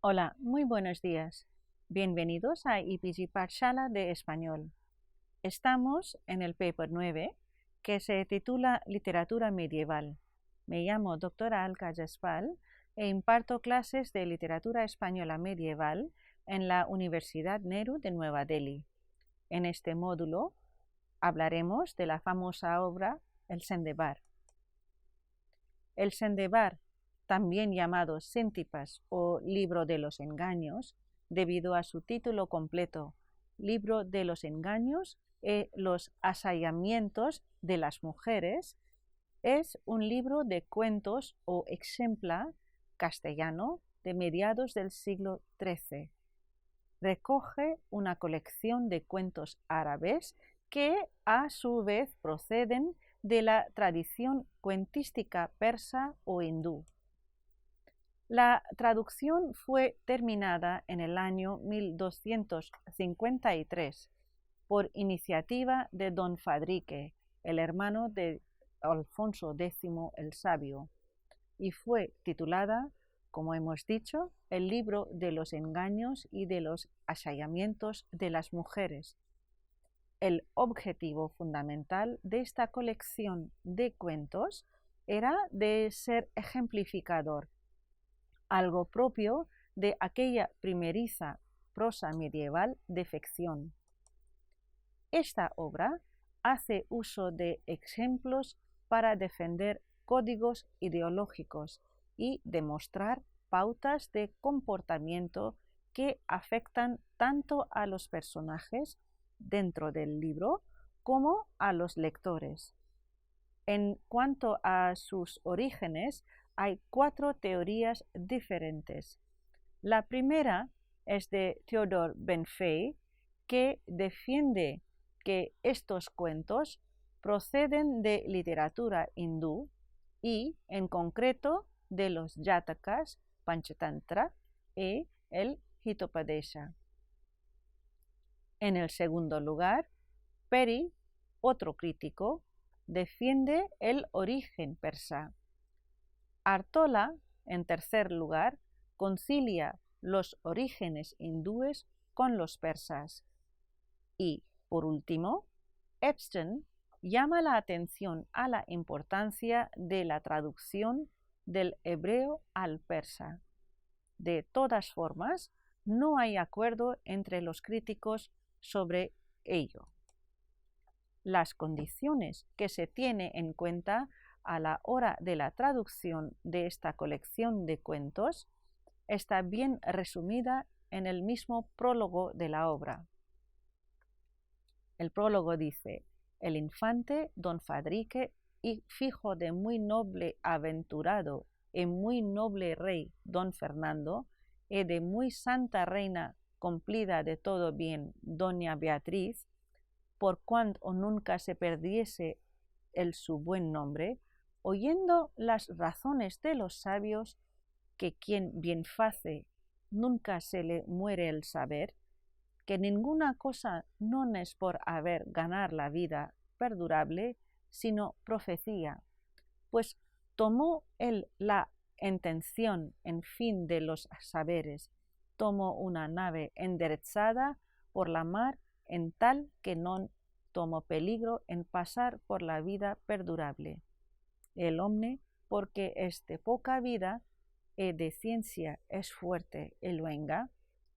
Hola, muy buenos días. Bienvenidos a IPG Parshala de Español. Estamos en el paper 9, que se titula Literatura Medieval. Me llamo doctora Alka Jaspal e imparto clases de literatura española medieval en la Universidad Nehru de Nueva Delhi. En este módulo hablaremos de la famosa obra El Sendebar. El Sendebar, también llamado Síntipas o Libro de los Engaños, debido a su título completo, Libro de los Engaños y los asallamientos de las mujeres, es un libro de cuentos o ejemplar castellano de mediados del siglo XIII. Recoge una colección de cuentos árabes que a su vez proceden de la tradición cuentística persa o hindú. La traducción fue terminada en el año 1253 por iniciativa de don Fadrique, el hermano de Alfonso X el Sabio, y fue titulada, como hemos dicho, el libro de los engaños y de los asallamientos de las mujeres. El objetivo fundamental de esta colección de cuentos era de ser ejemplificador, algo propio de aquella primeriza prosa medieval de ficción. Esta obra hace uso de ejemplos para defender códigos ideológicos y demostrar pautas de comportamiento que afectan tanto a los personajes dentro del libro como a los lectores. En cuanto a sus orígenes, hay 4 teorías diferentes. La primera es de Theodor Benfey, que defiende que estos cuentos proceden de literatura hindú y, en concreto, de los Jatakas, Panchatantra y el Hitopadesha. En el segundo lugar, Peri, otro crítico, defiende el origen persa. Artola, en tercer lugar, concilia los orígenes hindúes con los persas. Y, por último, Epstein llama la atención a la importancia de la traducción del hebreo al persa. De todas formas, no hay acuerdo entre los críticos sobre ello. Las condiciones que se tiene en cuenta a la hora de la traducción de esta colección de cuentos está bien resumida en el mismo prólogo de la obra. El prólogo dice: el infante don Fadrique, hijo de muy noble aventurado y muy noble rey don Fernando, y de muy santa reina cumplida de todo bien doña Beatriz, por cuanto nunca se perdiese el su buen nombre, oyendo las razones de los sabios, que quien bien face nunca se le muere el saber, que ninguna cosa no es por haber ganar la vida perdurable, sino profecía, pues tomó él la intención en fin de los saberes, tomó una nave enderezada por la mar en tal que no tomó peligro en pasar por la vida perdurable. El hombre, porque es de poca vida y de ciencia es fuerte y luenga,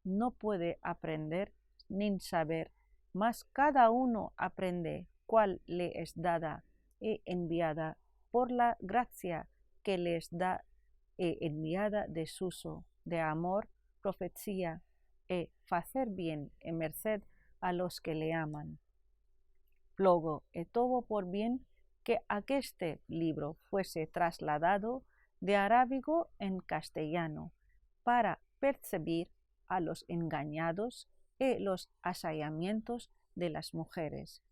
no puede aprender ni saber, mas cada uno aprende cuál le es dada y enviada por la gracia que les da y enviada de suso, de amor, profecía y hacer bien en merced a los que le aman. Plogo y todo por bien que aqueste libro fuese trasladado de arábigo en castellano para percibir a los engañados y los asallamientos de las mujeres.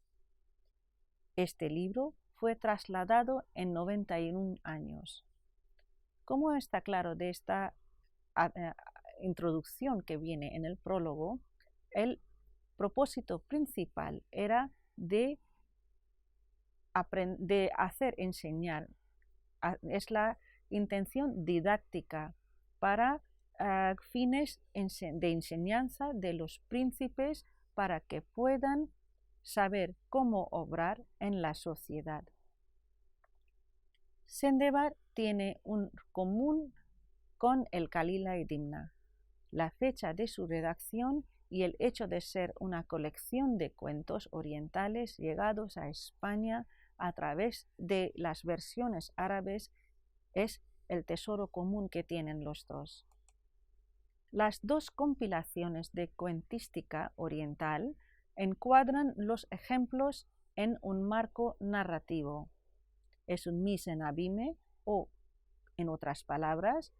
Este libro fue trasladado en 91 años. Como está claro de esta introducción que viene en el prólogo, el propósito principal era de hacer enseñar, es la intención didáctica para fines de enseñanza de los príncipes para que puedan saber cómo obrar en la sociedad. Sendebar tiene un común con el Kalila y Dimna, la fecha de su redacción y el hecho de ser una colección de cuentos orientales llegados a España a través de las versiones árabes es el tesoro común que tienen los dos. Las dos compilaciones de cuentística oriental encuadran los ejemplos en un marco narrativo. Es un misen abime o, en otras palabras,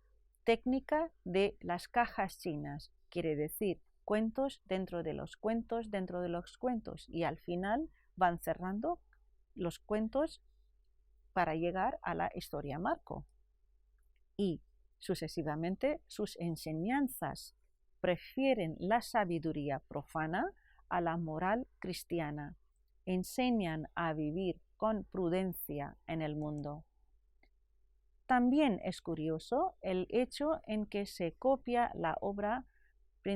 técnica de las cajas chinas, quiere decir cuentos dentro de los cuentos dentro de los cuentos, y al final van cerrando los cuentos para llegar a la historia marco. Y sucesivamente sus enseñanzas prefieren la sabiduría profana a la moral cristiana, enseñan a vivir con prudencia en el mundo. También es curioso el hecho en que se copia la obra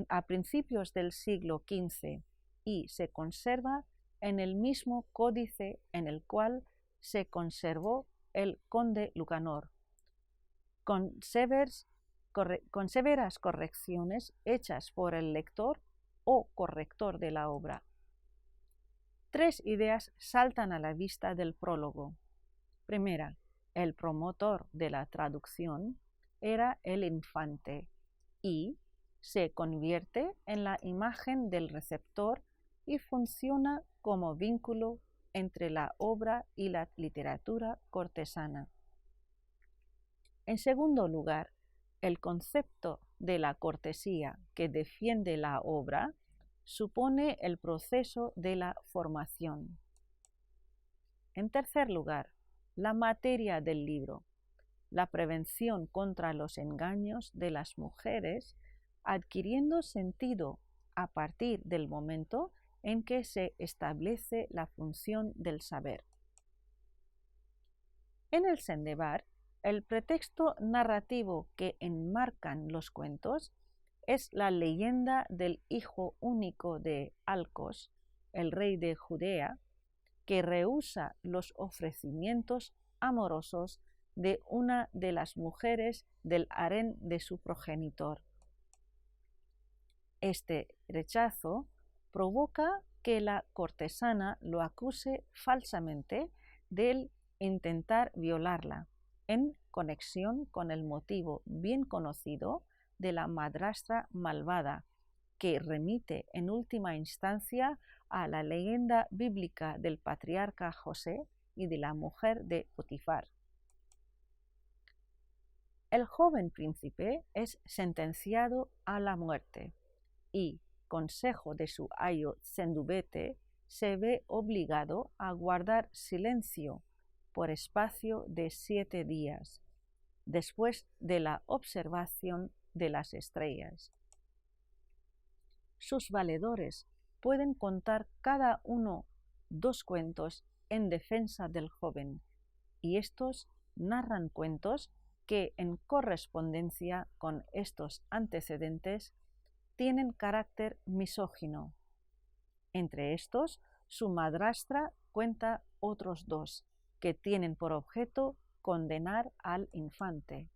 a principios del siglo XV y se conserva en el mismo códice en el cual se conservó el Conde Lucanor, con severas correcciones hechas por el lector o corrector de la obra. Tres ideas saltan a la vista del prólogo. Primera, el promotor de la traducción era el infante y se convierte en la imagen del receptor y funciona como vínculo entre la obra y la literatura cortesana. En segundo lugar, el concepto de la cortesía que defiende la obra supone el proceso de la formación. En tercer lugar, la materia del libro, la prevención contra los engaños de las mujeres, adquiriendo sentido a partir del momento en que se establece la función del saber. En el Sendebar, el pretexto narrativo que enmarcan los cuentos es la leyenda del hijo único de Alcos, el rey de Judea, que rehúsa los ofrecimientos amorosos de una de las mujeres del harén de su progenitor. Este rechazo provoca que la cortesana lo acuse falsamente de intentar violarla, en conexión con el motivo bien conocido de la madrastra malvada, que remite en última instancia a la leyenda bíblica del patriarca José y de la mujer de Potifar. El joven príncipe es sentenciado a la muerte y, consejo de su ayo Sendubete, se ve obligado a guardar silencio por espacio de 7 días, después de la observación de las estrellas. Sus valedores pueden contar cada uno 2 cuentos en defensa del joven, y estos narran cuentos que, en correspondencia con estos antecedentes, tienen carácter misógino. Entre estos, su madrastra cuenta otros 2, que tienen por objeto condenar al infante.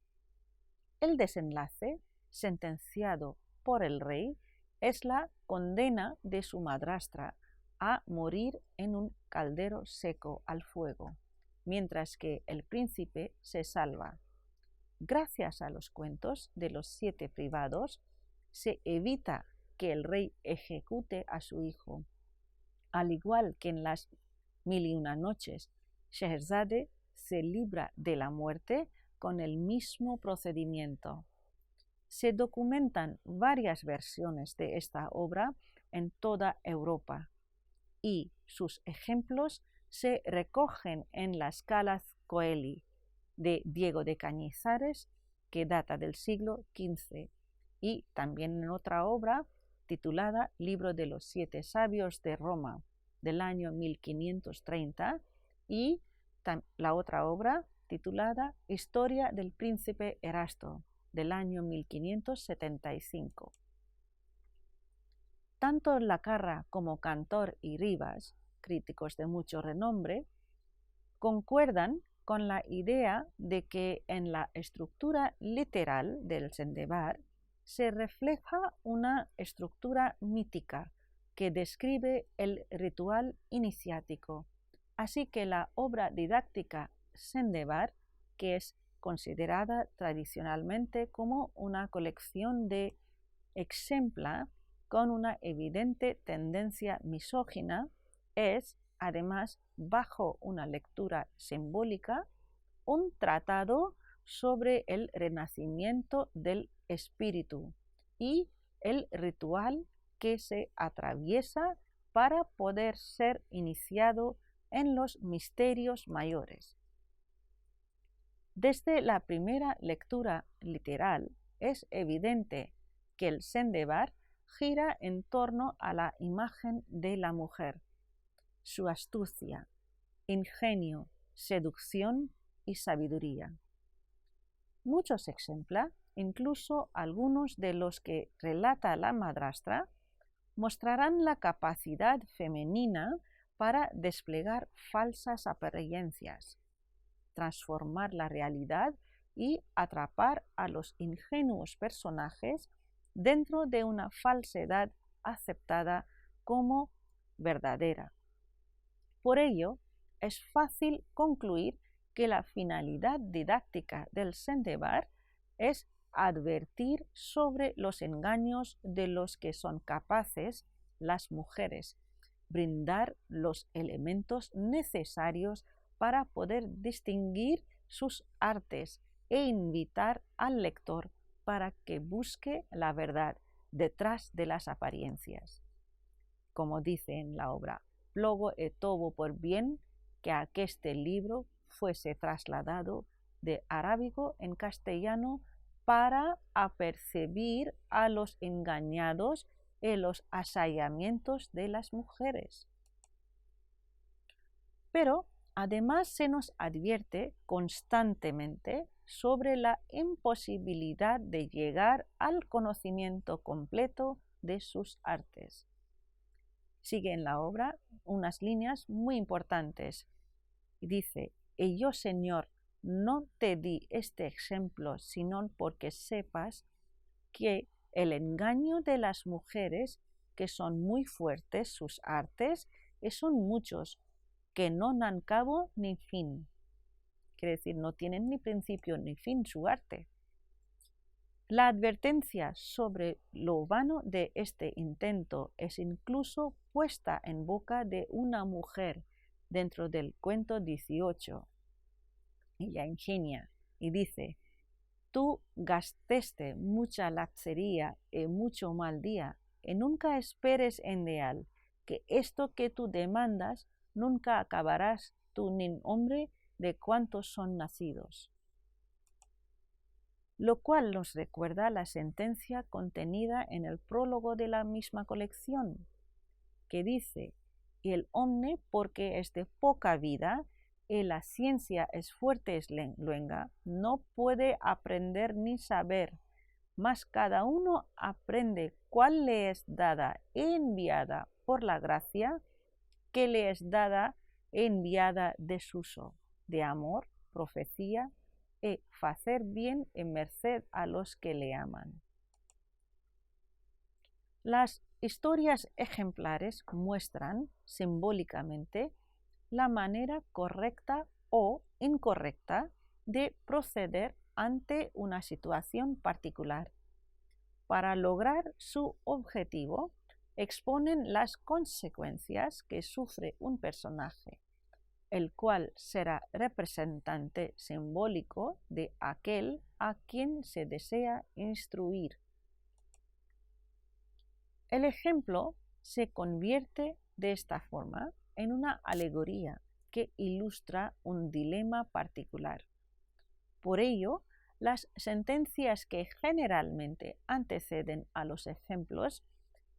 El desenlace, sentenciado por el rey, es la condena de su madrastra a morir en un caldero seco al fuego, mientras que el príncipe se salva. Gracias a los cuentos de los 7 privados, se evita que el rey ejecute a su hijo. Al igual que en las 1001 noches, Scheherazade se libra de la muerte con el mismo procedimiento. Se documentan varias versiones de esta obra en toda Europa y sus ejemplos se recogen en las Calas Coeli de Diego de Cañizares, que data del siglo XV, y también en otra obra titulada Libro de los 7 Sabios de Roma, del año 1530, y la otra obra titulada Historia del Príncipe Erasto, del año 1575. Tanto Lacarra como Cantor y Rivas, críticos de mucho renombre, concuerdan con la idea de que en la estructura literal del Sendebar se refleja una estructura mítica que describe el ritual iniciático. Así que la obra didáctica Sendebar, que es considerada tradicionalmente como una colección de exempla con una evidente tendencia misógina, es, además, bajo una lectura simbólica, un tratado sobre el renacimiento del espíritu y el ritual que se atraviesa para poder ser iniciado en los misterios mayores. Desde la primera lectura literal es evidente que el Sendebar gira en torno a la imagen de la mujer, su astucia, ingenio, seducción y sabiduría. Muchos ejemplos, incluso algunos de los que relata la madrastra, mostrarán la capacidad femenina para desplegar falsas apariencias, transformar la realidad y atrapar a los ingenuos personajes dentro de una falsedad aceptada como verdadera. Por ello, es fácil concluir que la finalidad didáctica del Sendebar es advertir sobre los engaños de los que son capaces las mujeres, brindar los elementos necesarios para poder distinguir sus artes e invitar al lector para que busque la verdad detrás de las apariencias. Como dice en la obra, plogo e tobo por bien que aqueste libro fuese trasladado de arábigo en castellano para apercibir a los engañados en los asallamientos de las mujeres. Pero además se nos advierte constantemente sobre la imposibilidad de llegar al conocimiento completo de sus artes. Sigue en la obra unas líneas muy importantes. Dice, y yo, Señor, no te di este ejemplo, sino porque sepas que el engaño de las mujeres, que son muy fuertes sus artes, y son muchos, que no dan cabo ni fin. Quiere decir, no tienen ni principio ni fin su arte. La advertencia sobre lo vano de este intento es incluso puesta en boca de una mujer dentro del cuento 18. Ella ingenia y dice, tú gastaste mucha lacería y mucho mal día, y nunca esperes en real que esto que tú demandas nunca acabarás tú ni hombre de cuantos son nacidos. Lo cual nos recuerda la sentencia contenida en el prólogo de la misma colección, que dice, y el hombre, porque es de poca vida, y la ciencia es fuerte es luenga, no puede aprender ni saber, mas cada uno aprende cuál le es dada e enviada por la gracia, que le es dada e enviada desuso, de amor, profecía, e hacer bien en merced a los que le aman. Las historias ejemplares muestran simbólicamente la manera correcta o incorrecta de proceder ante una situación particular. Para lograr su objetivo, exponen las consecuencias que sufre un personaje, el cual será representante simbólico de aquel a quien se desea instruir. El ejemplo se convierte de esta forma en una alegoría que ilustra un dilema particular. Por ello, las sentencias que generalmente anteceden a los ejemplos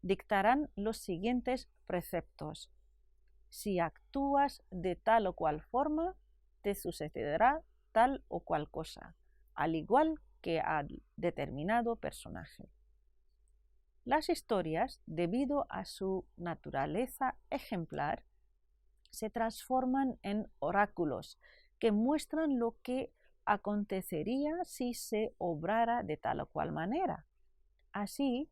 dictarán los siguientes preceptos. Si actúas de tal o cual forma, te sucederá tal o cual cosa, al igual que a determinado personaje. Las historias, debido a su naturaleza ejemplar, se transforman en oráculos que muestran lo que acontecería si se obrara de tal o cual manera. Así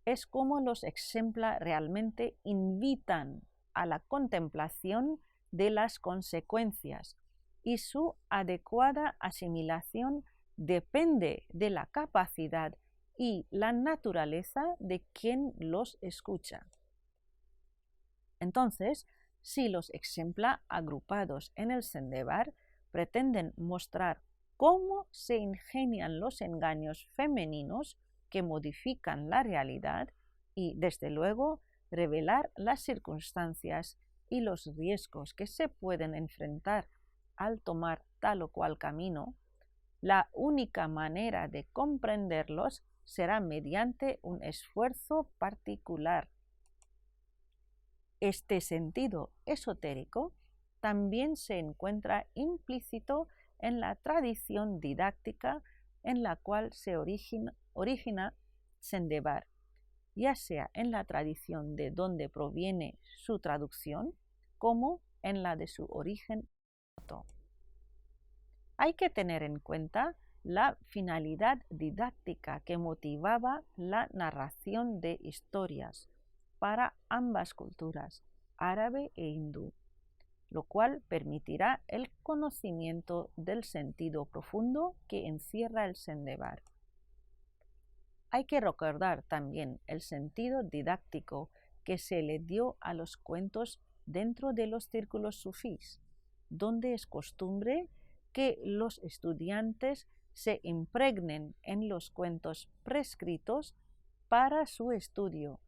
es como los ejemplos realmente invitan a la contemplación de las consecuencias, y su adecuada asimilación depende de la capacidad y la naturaleza de quien los escucha. Entonces, si los ejemplos agrupados en el Sendebar pretenden mostrar cómo se ingenian los engaños femeninos que modifican la realidad y, desde luego, revelar las circunstancias y los riesgos que se pueden enfrentar al tomar tal o cual camino, la única manera de comprenderlos será mediante un esfuerzo particular. Este sentido esotérico también se encuentra implícito en la tradición didáctica en la cual se origina Sendebar, ya sea en la tradición de donde proviene su traducción, como en la de su origen. Hay que tener en cuenta la finalidad didáctica que motivaba la narración de historias para ambas culturas, árabe e hindú, lo cual permitirá el conocimiento del sentido profundo que encierra el Sendebar. Hay que recordar también el sentido didáctico que se le dio a los cuentos dentro de los círculos sufís, donde es costumbre que los estudiantes se impregnen en los cuentos prescritos para su estudio,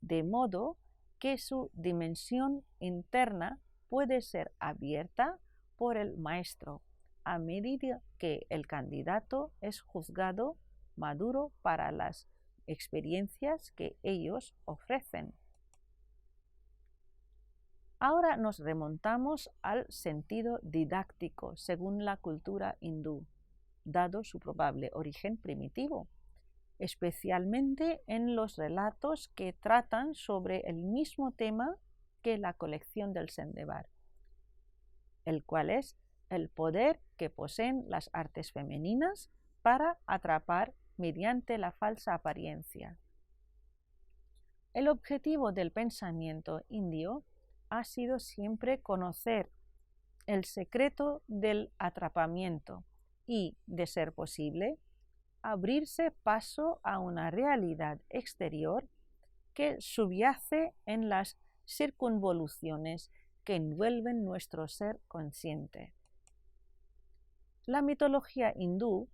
de modo que su dimensión interna puede ser abierta por el maestro a medida que el candidato es juzgado maduro para las experiencias que ellos ofrecen. Ahora nos remontamos al sentido didáctico según la cultura hindú, dado su probable origen primitivo, especialmente en los relatos que tratan sobre el mismo tema que la colección del Sendebar, el cual es el poder que poseen las artes femeninas para atrapar mediante la falsa apariencia. El objetivo del pensamiento indio ha sido siempre conocer el secreto del atrapamiento y, de ser posible, abrirse paso a una realidad exterior que subyace en las circunvoluciones que envuelven nuestro ser consciente. La mitología hindú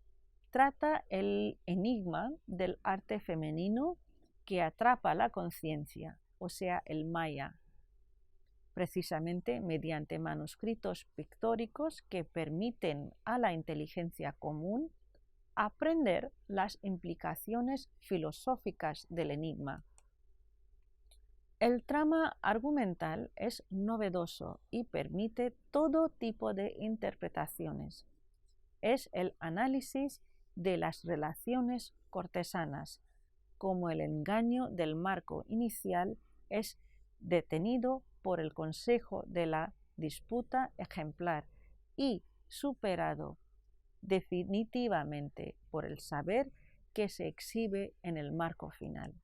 trata el enigma del arte femenino que atrapa la conciencia, o sea, el maya, precisamente mediante manuscritos pictóricos que permiten a la inteligencia común aprender las implicaciones filosóficas del enigma. El trama argumental es novedoso y permite todo tipo de interpretaciones. Es el análisis de las relaciones cortesanas, como el engaño del marco inicial es detenido por el consejo de la disputa ejemplar y superado definitivamente por el saber que se exhibe en el marco final.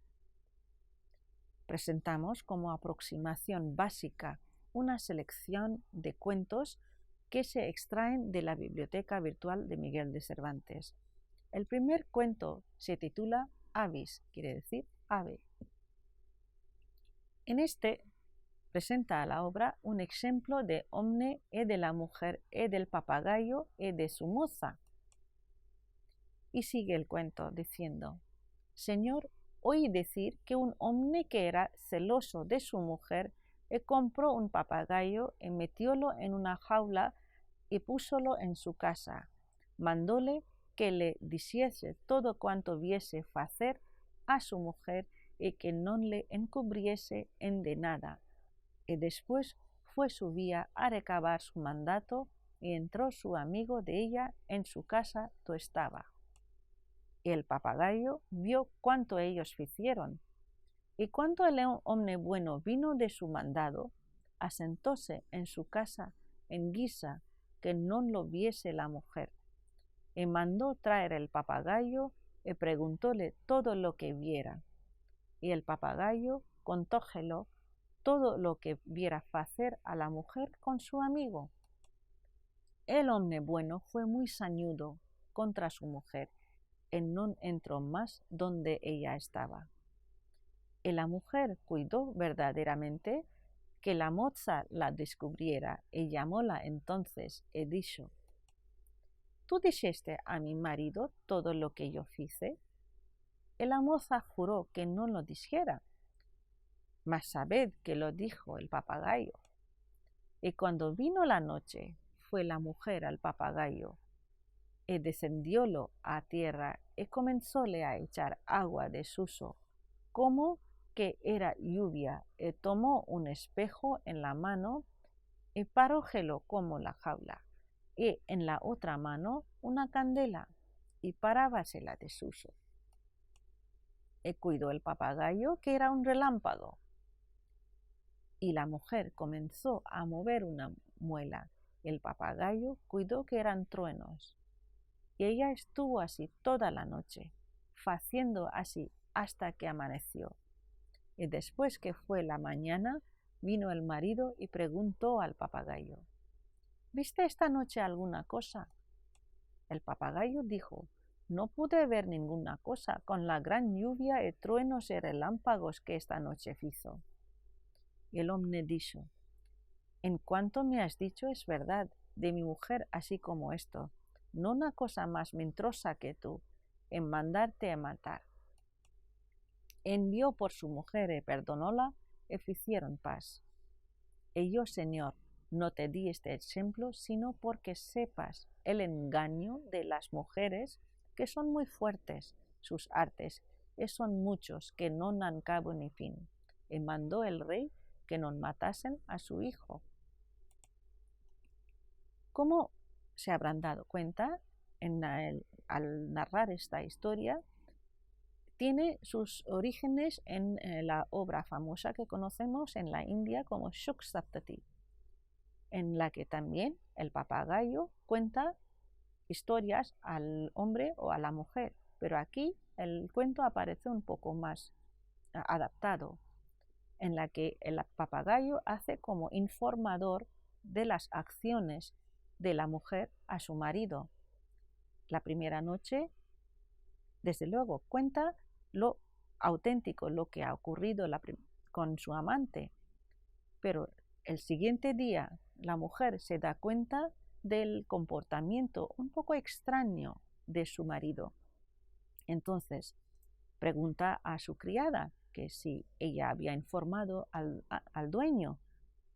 Presentamos como aproximación básica una selección de cuentos que se extraen de la Biblioteca Virtual de Miguel de Cervantes. El primer cuento se titula Avis, quiere decir ave. En este presenta a la obra un ejemplo de hombre e de la mujer e del papagayo e de su moza. Y sigue el cuento diciendo: Señor, oí decir que un hombre que era celoso de su mujer compró un papagayo y metiólo en una jaula y púsolo en su casa. Mandóle que le diciese todo cuanto viese facer a su mujer y que no le encubriese en de nada. Y después fue su vía a recabar su mandato y entró su amigo de ella en su casa do estaba. Y el papagayo vio cuánto ellos hicieron. Y cuando el hombre bueno vino de su mandado, asentóse en su casa en guisa que no lo viese la mujer. Y mandó traer el papagayo y preguntóle todo lo que viera. Y el papagayo contójelo todo lo que viera hacer a la mujer con su amigo. El hombre bueno fue muy sañudo contra su mujer y no entró más donde ella estaba. Y la mujer cuidó verdaderamente que la moza la descubriera y llamóla entonces y dijo: ¿Tú dijiste a mi marido todo lo que yo hice? Y la moza juró que no lo dijera, mas sabed que lo dijo el papagayo. Y cuando vino la noche, fue la mujer al papagayo, y descendiólo a tierra, y comenzóle a echar agua de suso, como que era lluvia, y tomó un espejo en la mano, y parójelo como la jaula, y en la otra mano una candela, y parábasela de suso. Y cuidó el papagayo que era un relámpago. Y la mujer comenzó a mover una muela. El papagayo cuidó que eran truenos. Y ella estuvo así toda la noche, haciendo así hasta que amaneció. Y después que fue la mañana, vino el marido y preguntó al papagayo: ¿Viste esta noche alguna cosa? El papagayo dijo: No pude ver ninguna cosa con la gran lluvia y truenos y relámpagos que esta noche hizo. Y el hombre dijo: En cuanto me has dicho es verdad, de mi mujer así como esto, no una cosa más mentrosa que tú, en mandarte a matar. Envió por su mujer y perdonóla, y hicieron paz. Y yo, Señor, no te di este ejemplo, sino porque sepas el engaño de las mujeres, que son muy fuertes sus artes, y son muchos que no dan cabo ni fin. Y mandó el rey que no matasen a su hijo. Como se habrán dado cuenta, al narrar esta historia, tiene sus orígenes en la obra famosa que conocemos en la India como Shuk-Saptati, en la que también el papagayo cuenta historias al hombre o a la mujer, pero aquí el cuento aparece un poco más adaptado, en la que el papagayo hace como informador de las acciones de la mujer a su marido. La primera noche, desde luego, cuenta lo auténtico, lo que ha ocurrido con su amante, pero el siguiente día la mujer se da cuenta del comportamiento un poco extraño de su marido. Entonces pregunta a su criada que si ella había informado al dueño,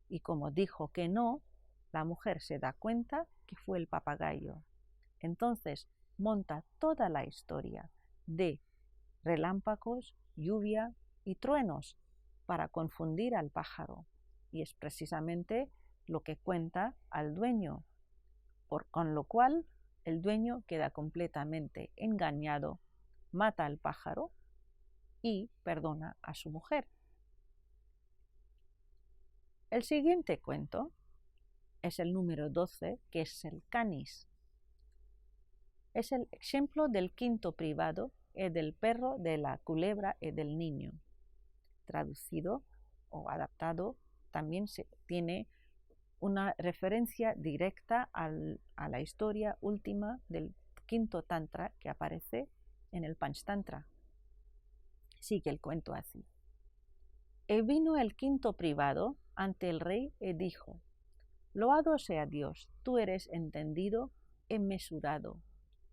y como dijo que no, la mujer se da cuenta que fue el papagayo. Entonces monta toda la historia de relámpagos, lluvia y truenos para confundir al pájaro, y es precisamente lo que cuenta al dueño, con lo cual el dueño queda completamente engañado, mata al pájaro y perdona a su mujer. El siguiente cuento es el número 12, que es el canis. Es el ejemplo del quinto privado y del perro, de la culebra y del niño. Traducido o adaptado, también tiene una referencia directa a la historia última del quinto tantra que aparece en el Panchtantra. Sigue el cuento así. Y vino el quinto privado ante el rey y dijo: Loado sea Dios, tú eres entendido y mesurado,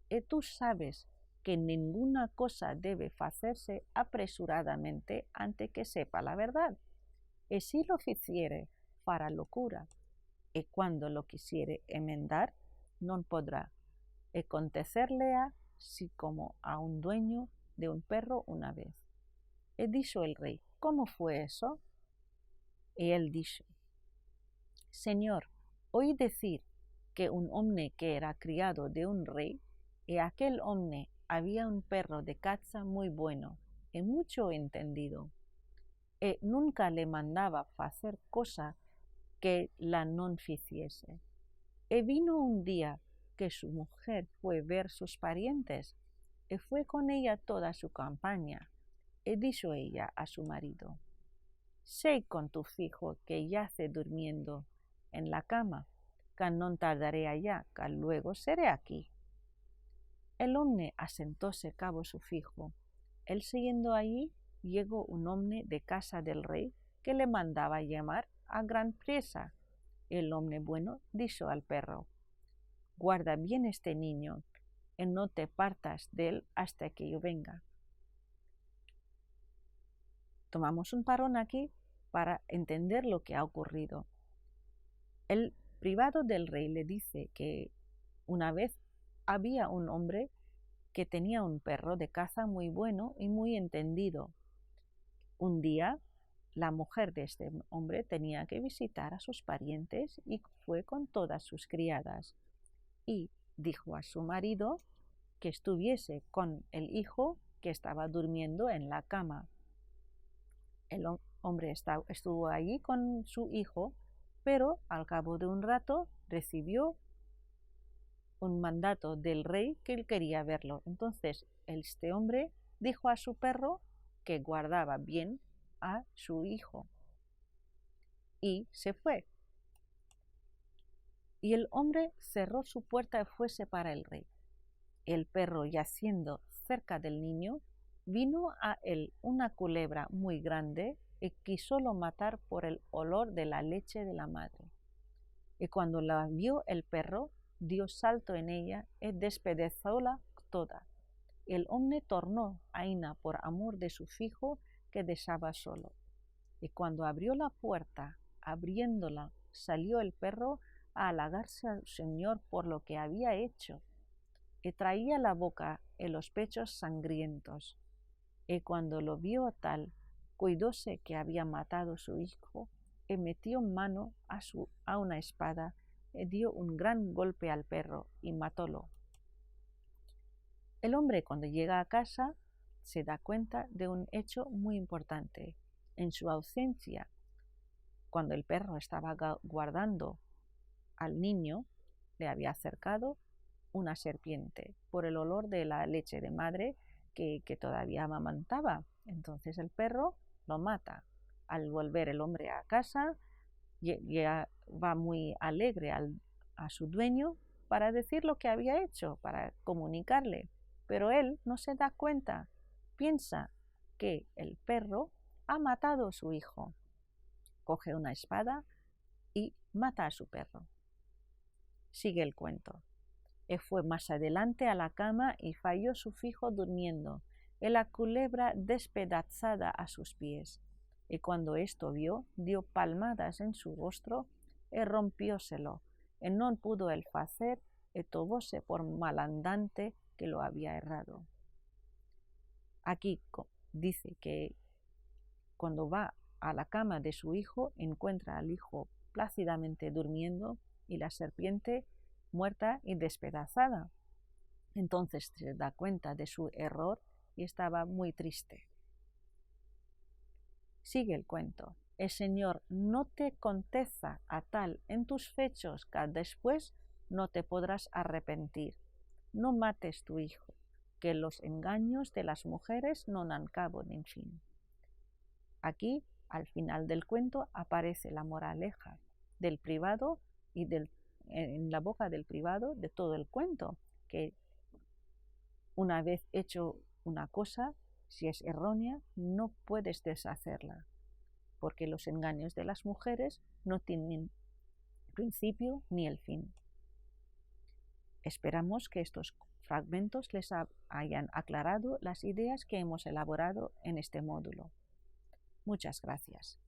y tú sabes que ninguna cosa debe hacerse apresuradamente antes que sepa la verdad. Y si lo hiciere para locura, y cuando lo quisiere enmendar, no podrá. Y acontecerle así como a un dueño de un perro una vez. Y dijo el rey: ¿Cómo fue eso? Y él dijo: Señor, oí decir que un hombre que era criado de un rey, y aquel hombre había un perro de caza muy bueno y mucho entendido, y nunca le mandaba hacer cosa que la non ficiese. Y vino un día que su mujer fue ver sus parientes, y fue con ella toda su campaña, y dijo ella a su marido: «Sé con tu fijo que yace durmiendo en la cama, que non tardaré allá, que luego seré aquí». El hombre asentóse cabo su fijo. Él siguiendo allí, llegó un hombre de casa del rey que le mandaba llamar a gran priesa. El hombre bueno dijo al perro: «Guarda bien este niño, y no te partas de él hasta que yo venga». Tomamos un parón aquí para entender lo que ha ocurrido. El privado del rey le dice que una vez había un hombre que tenía un perro de caza muy bueno y muy entendido. Un día, la mujer de este hombre tenía que visitar a sus parientes y fue con todas sus criadas. Y dijo a su marido que estuviese con el hijo que estaba durmiendo en la cama. El hombre estuvo allí con su hijo, pero al cabo de un rato recibió un mandato del rey que él quería verlo. Entonces este hombre dijo a su perro que guardaba bien a su hijo y se fue. Y el hombre cerró su puerta y fuese para el rey. El perro, yaciendo cerca del niño, vino a él una culebra muy grande y quisólo matar por el olor de la leche de la madre. Y cuando la vio el perro, dio salto en ella y despedazóla toda. El hombre tornó a Ina por amor de su fijo que dejaba solo. Y cuando abrió la puerta, abriéndola, salió el perro a halagarse al Señor por lo que había hecho, y traía la boca y los pechos sangrientos. Y cuando lo vio tal, cuidóse que había matado su hijo, y metió mano a una espada, y dio un gran golpe al perro, y matólo. El hombre, cuando llega a casa, se da cuenta de un hecho muy importante. En su ausencia, cuando el perro estaba guardando al niño, le había acercado una serpiente por el olor de la leche de madre que todavía amamantaba. Entonces el perro lo mata. Al volver el hombre a casa, ya va muy alegre a su dueño para decir lo que había hecho, para comunicarle. Pero él no se da cuenta, piensa que el perro ha matado a su hijo. Coge una espada y mata a su perro. Sigue el cuento. Y fue más adelante a la cama y falló su fijo durmiendo, y la culebra despedazada a sus pies. Y cuando esto vio, dio palmadas en su rostro y rompióselo, y no pudo él facer, y tomóse por malandante que lo había errado. Aquí dice que cuando va a la cama de su hijo, encuentra al hijo plácidamente durmiendo y la serpiente muerta y despedazada. Entonces se da cuenta de su error y estaba muy triste. Sigue el cuento. El Señor no te contesta a tal en tus fechos que después no te podrás arrepentir. No mates tu hijo, que los engaños de las mujeres no dan cabo ni fin. Aquí, al final del cuento, aparece la moraleja del privado y en la boca del privado de todo el cuento, que una vez hecho una cosa, si es errónea, no puedes deshacerla, porque los engaños de las mujeres no tienen principio ni el fin. Esperamos que estos fragmentos les hayan aclarado las ideas que hemos elaborado en este módulo. Muchas gracias.